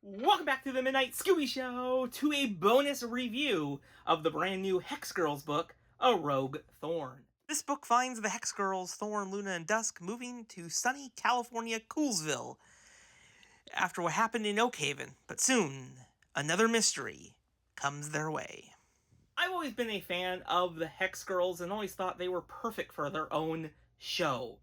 Welcome back to the Midnight Scooby Show, to a bonus review of the brand new Hex Girls book, A Rogue Thorn. This book finds the Hex Girls, Thorn, Luna, and Dusk moving to sunny California Coolsville after what happened in Oakhaven, but soon, another mystery comes their way. I've always been a fan of the Hex Girls and always thought they were perfect for their own show.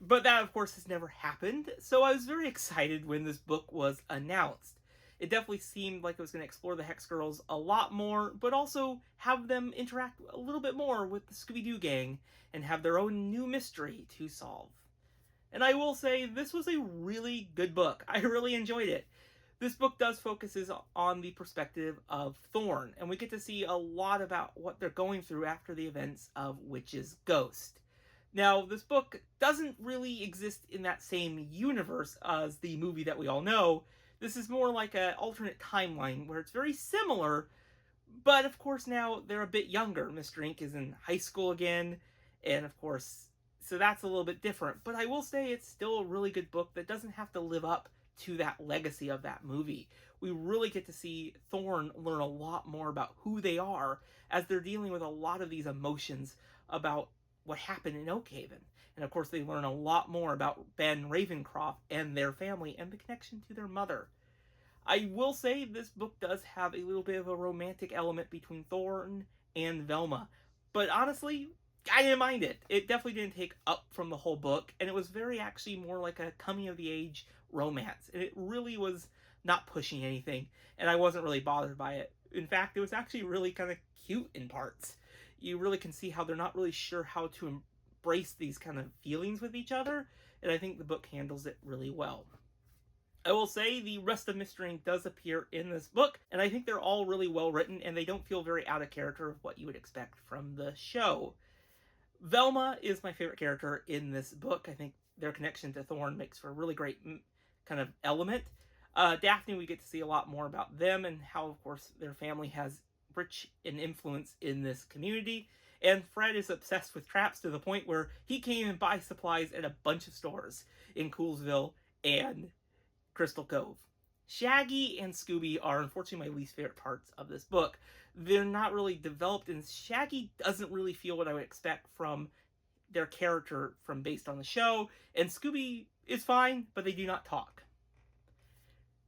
But that, of course, has never happened, so I was very excited when this book was announced. It definitely seemed like it was going to explore the Hex Girls a lot more, but also have them interact a little bit more with the Scooby-Doo gang and have their own new mystery to solve. And I will say, this was a really good book. I really enjoyed it. This book does focuses on the perspective of Thorn, and we get to see a lot about what they're going through after the events of Witch's Ghost. Now, this book doesn't really exist in that same universe as the movie that we all know. This is more like an alternate timeline where it's very similar, but of course now they're a bit younger. Mr. Ink is in high school again, and of course, so that's a little bit different. But I will say it's still a really good book that doesn't have to live up to that legacy of that movie. We really get to see Thorn learn a lot more about who they are as they're dealing with a lot of these emotions about what happened in Oakhaven. And of course, they learn a lot more about Ben Ravencroft and their family and the connection to their mother. I will say this book does have a little bit of a romantic element between Thorn and Velma. But honestly, I didn't mind it. It definitely didn't take up from the whole book, and it was very actually more like a coming-of-the-age romance. And it really was not pushing anything, and I wasn't really bothered by it. In fact, it was actually really kind of cute in parts. You really can see how they're not really sure how to embrace these kind of feelings with each other, and I think the book handles it really well. I will say the rest of Mr. Ink does appear in this book, and I think they're all really well written, and they don't feel very out of character of what you would expect from the show. Velma is my favorite character in this book. I think their connection to Thorn makes for a really great kind of element. Daphne, we get to see a lot more about them and how, of course, their family has rich in influence in this community. And Fred is obsessed with traps to the point where he can't even buy supplies at a bunch of stores in Coolsville and Crystal Cove. Shaggy and Scooby are unfortunately my least favorite parts of this book. They're not really developed, and Shaggy doesn't really feel what I would expect from their character from based on the show, and Scooby is fine, but they do not talk.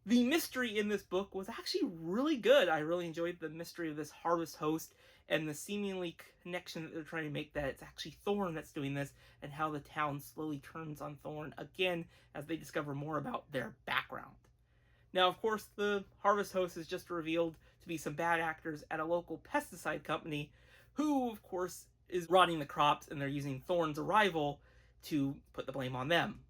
The mystery in this book was actually really good. I really enjoyed the mystery of this Harvest Host and the seemingly connection that they're trying to make that it's actually Thorn that's doing this, and how the town slowly turns on Thorn again as they discover more about their background. Now, of course, the Harvest Host is just revealed to be some bad actors at a local pesticide company who, of course, is rotting the crops, and they're using Thorn's arrival to put the blame on them.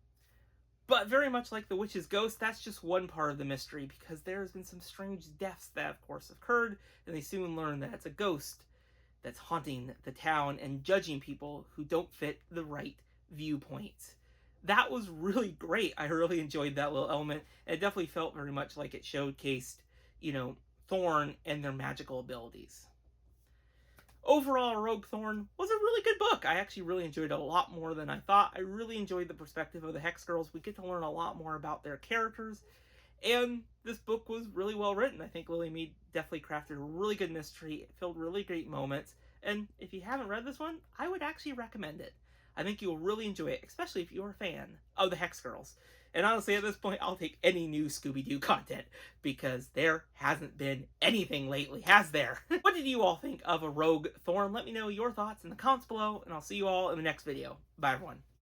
But very much like the Witch's Ghost, that's just one part of the mystery, because there has been some strange deaths that, of course, occurred, and they soon learn that it's a ghost that's haunting the town and judging people who don't fit the right viewpoints. That was really great. I really enjoyed that little element. And it definitely felt very much like it showcased, Thorn and their magical abilities. Overall, Rogue Thorn was a really good book. I actually really enjoyed it a lot more than I thought. I really enjoyed the perspective of the Hex Girls. We get to learn a lot more about their characters. And this book was really well written. I think Lily Mead definitely crafted a really good mystery. It filled really great moments. And if you haven't read this one, I would actually recommend it. I think you'll really enjoy it, especially if you're a fan of the Hex Girls. And honestly, at this point, I'll take any new Scooby-Doo content, because there hasn't been anything lately, has there? What did you all think of A Rogue Thorn? Let me know your thoughts in the comments below, and I'll see you all in the next video. Bye, everyone.